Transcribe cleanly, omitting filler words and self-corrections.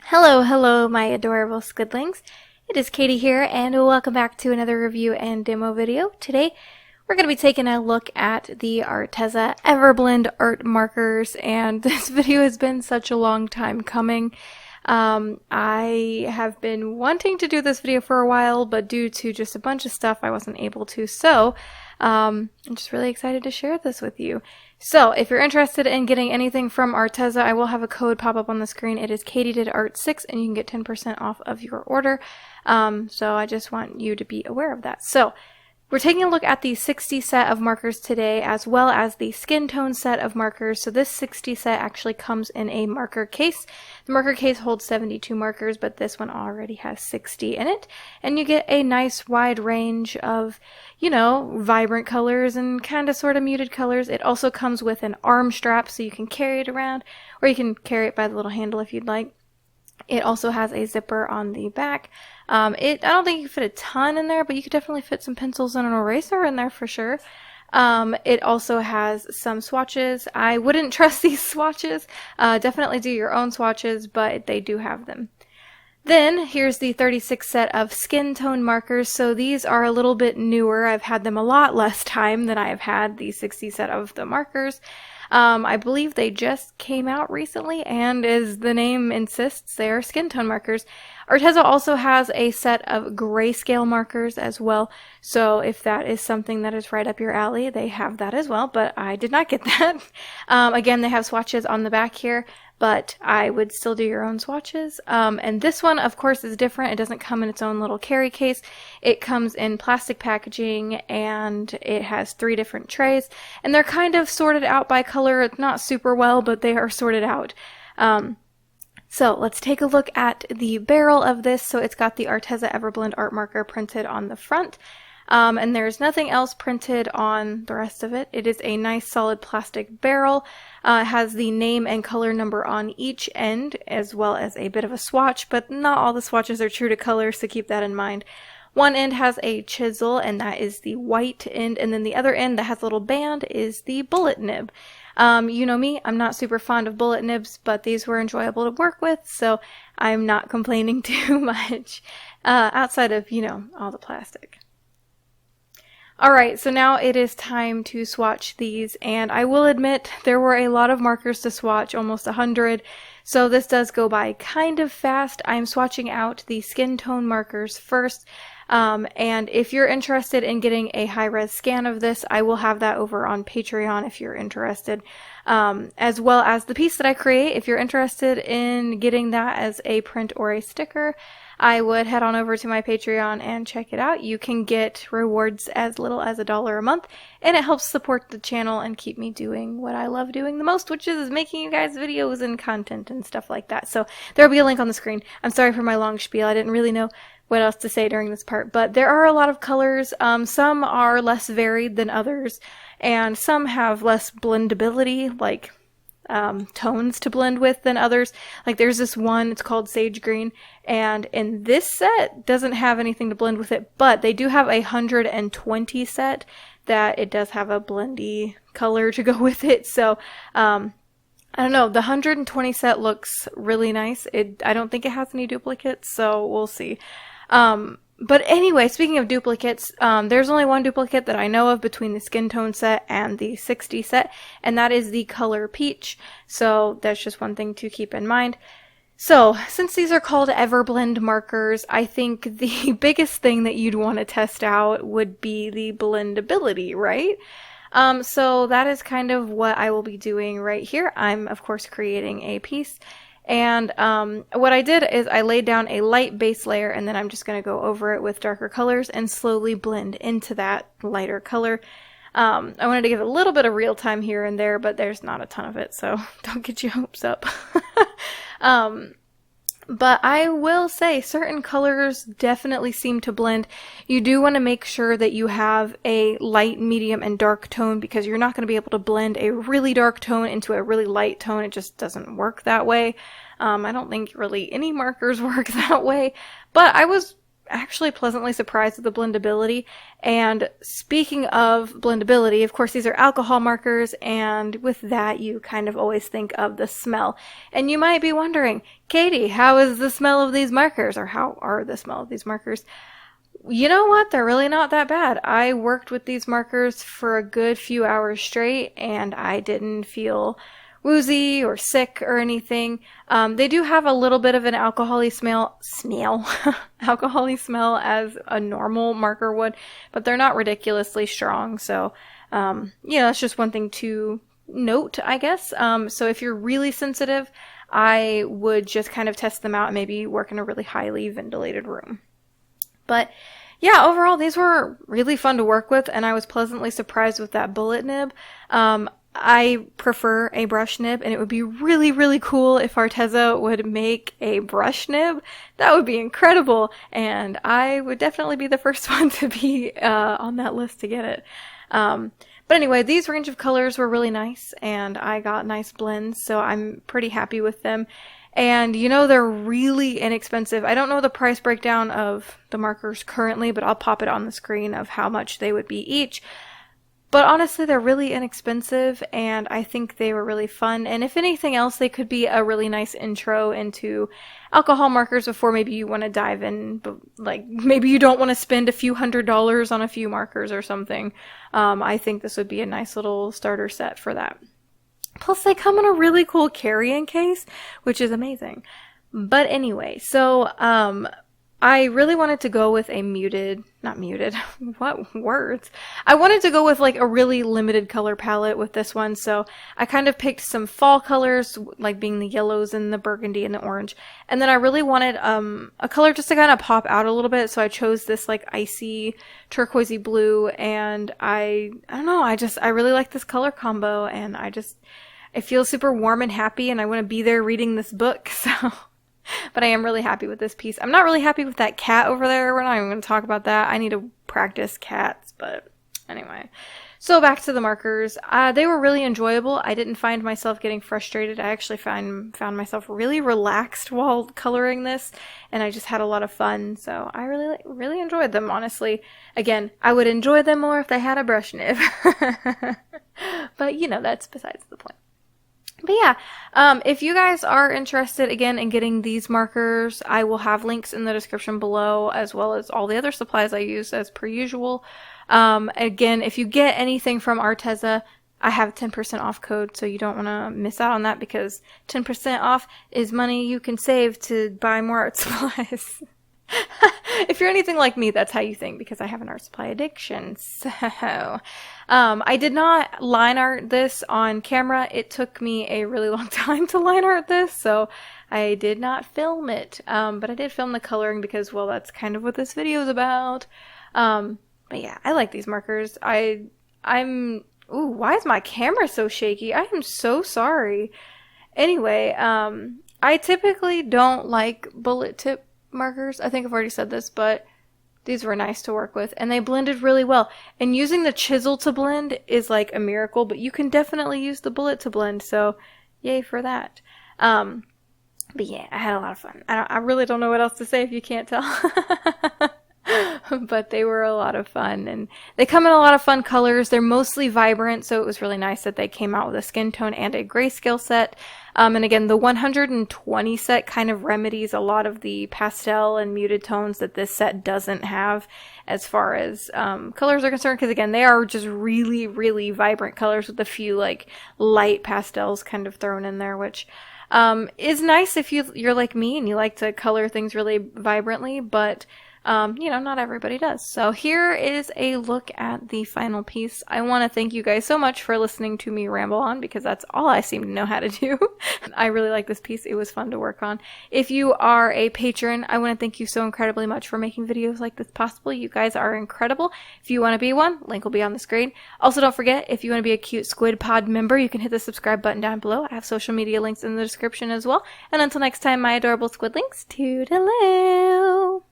Hello, hello, my adorable squidlings. It is Katie here, and welcome back to another review and demo video. Today, we're going to be taking a look at the Arteza Everblend art markers, and this video has been such a long time coming. I have been wanting to do this video for a while, but due to just a bunch of stuff, I wasn't able to, so I'm just really excited to share this with you. So, if you're interested in getting anything from Arteza, I will have a code pop up on the screen. It is Kaatydid Art 6, and you can get 10% off of your order. So I just want you to be aware of that. So, we're taking a look at the 60 set of markers today, as well as the Skintone set of markers. So this 60 set actually comes in a marker case. The marker case holds 72 markers, but this one already has 60 in it. And you get a nice wide range of, you know, vibrant colors and kind of sort of muted colors. It also comes with an arm strap, so you can carry it around, or you can carry it by the little handle if you'd like. It also has a zipper on the back. I don't think you can fit a ton in there, but you could definitely fit some pencils and an eraser in there for sure. It also has some swatches. I wouldn't trust these swatches. Definitely do your own swatches, but they do have them. Then, here's the 36 set of Skintone markers. So these are a little bit newer. I've had them a lot less time than I have had the 60 set of the markers. I believe they just came out recently, and as the name insists, they are Skintone markers. Arteza also has a set of grayscale markers as well, so if that is something that is right up your alley, they have that as well, but I did not get that. Again, they have swatches on the back here, but I would still do your own swatches. And this one, of course, is different. It doesn't come in its own little carry case. It comes in plastic packaging, and it has 3 different trays, and they're kind of sorted out by color. It's not super well, but they are sorted out. So let's take a look at the barrel of this. So it's got the Arteza Everblend art marker printed on the front. And there's nothing else printed on the rest of it. It is a nice solid plastic barrel. It has the name and color number on each end, as well as a bit of a swatch, but not all the swatches are true to color, so keep that in mind. One end has a chisel, and that is the white end, and then the other end that has a little band is the bullet nib. You know me, I'm not super fond of bullet nibs, but these were enjoyable to work with, so I'm not complaining too much, outside of, you know, all the plastic. Alright, so now it is time to swatch these, and I will admit there were a lot of markers to swatch, almost 100, so this does go by kind of fast. I'm swatching out the Skintone markers first, and if you're interested in getting a high-res scan of this, I will have that over on Patreon if you're interested, as well as the piece that I create. If you're interested in getting that as a print or a sticker, I would head on over to my Patreon and check it out. You can get rewards as little as $1 a month, and it helps support the channel and keep me doing what I love doing the most, which is making you guys videos and content and stuff like that. So there will be a link on the screen. I'm sorry for my long spiel. I didn't really know what else to say during this part, but there are a lot of colors. Some are less varied than others, and some have less blendability, like tones to blend with than others. Like there's this one, it's called Sage Green, and in this set doesn't have anything to blend with it, but they do have a 120 set that it does have a blendy color to go with it. So I don't know, the 120 set looks really nice. I don't think it has any duplicates, so we'll see. But anyway, speaking of duplicates, there's only one duplicate that I know of between the Skintone set and the 60 set, and that is the color Peach. So that's just one thing to keep in mind. So, since these are called Everblend markers, I think the biggest thing that you'd want to test out would be the blendability, right? So that is kind of what I will be doing right here. I'm, of course, creating a piece. And what I did is I laid down a light base layer, and then I'm just going to go over it with darker colors and slowly blend into that lighter color. I wanted to give it a little bit of real time here and there, but there's not a ton of it, so don't get your hopes up. But I will say certain colors definitely seem to blend. You do want to make sure that you have a light, medium, and dark tone, because you're not going to be able to blend a really dark tone into a really light tone. It just doesn't work that way. I don't think really any markers work that way, but I was actually pleasantly surprised with the blendability. And speaking of blendability, of course, these are alcohol markers, and with that, you kind of always think of the smell. And you might be wondering, Katie, how is the smell of these markers, or how are the smell of these markers? You know what? They're really not that bad. I worked with these markers for a good few hours straight, and I didn't feel woozy or sick or anything. They do have a little bit of an alcohol-y alcohol-y smell as a normal marker would, but they're not ridiculously strong. So, that's just one thing to note, I guess. So if you're really sensitive, I would just kind of test them out and maybe work in a really highly ventilated room. But yeah, overall, these were really fun to work with, and I was pleasantly surprised with that bullet nib. I prefer a brush nib, and it would be really, really cool if Arteza would make a brush nib. That would be incredible, and I would definitely be the first one to be on that list to get it. But anyway, these range of colors were really nice, and I got nice blends, so I'm pretty happy with them. And they're really inexpensive. I don't know the price breakdown of the markers currently, but I'll pop it on the screen of how much they would be each. But honestly, they're really inexpensive, and I think they were really fun. And if anything else, they could be a really nice intro into alcohol markers before maybe you want to dive in. But like, maybe you don't want to spend a few $100s on a few markers or something. I think this would be a nice little starter set for that. Plus, they come in a really cool carry-in case, which is amazing. But anyway, so I really wanted to go with a not muted, what words? I wanted to go with like a really limited color palette with this one, so I kind of picked some fall colors, like being the yellows and the burgundy and the orange. And then I really wanted a color just to kind of pop out a little bit, so I chose this like icy turquoisey blue, and I don't know, I really like this color combo, and I feel super warm and happy, and I want to be there reading this book, so... But I am really happy with this piece. I'm not really happy with that cat over there. We're not even going to talk about that. I need to practice cats, but anyway. So back to the markers. They were really enjoyable. I didn't find myself getting frustrated. I actually found myself really relaxed while coloring this, and I just had a lot of fun. So I really enjoyed them, honestly. Again, I would enjoy them more if they had a brush nib. But, that's besides the point. But yeah, if you guys are interested, again, in getting these markers, I will have links in the description below, as well as all the other supplies I use as per usual. Again, if you get anything from Arteza, I have a 10% off code, so you don't want to miss out on that, because 10% off is money you can save to buy more art supplies. If you're anything like me, that's how you think, because I have an art supply addiction. So, I did not line art this on camera. It took me a really long time to line art this, so I did not film it. But I did film the coloring because, well, that's kind of what this video is about. But yeah, I like these markers. Ooh, why is my camera so shaky? I am so sorry. Anyway, I typically don't like bullet tip markers. I think I've already said this, but these were nice to work with, and they blended really well. And using the chisel to blend is like a miracle, but you can definitely use the bullet to blend, so yay for that. But yeah, I had a lot of fun. I really don't know what else to say if you can't tell. But they were a lot of fun, and they come in a lot of fun colors. They're mostly vibrant, so it was really nice that they came out with a skin tone and a grayscale set. And again, the 120 set kind of remedies a lot of the pastel and muted tones that this set doesn't have as far as colors are concerned, because again, they are just really, really vibrant colors with a few like light pastels kind of thrown in there, which is nice if you're like me and you like to color things really vibrantly, but not everybody does. So here is a look at the final piece. I want to thank you guys so much for listening to me ramble on, because that's all I seem to know how to do. I really like this piece. It was fun to work on. If you are a patron, I want to thank you so incredibly much for making videos like this possible. You guys are incredible. If you want to be one, link will be on the screen. Also, don't forget, if you want to be a cute Squid Pod member, you can hit the subscribe button down below. I have social media links in the description as well. And until next time, my adorable squidlings, toodaloo!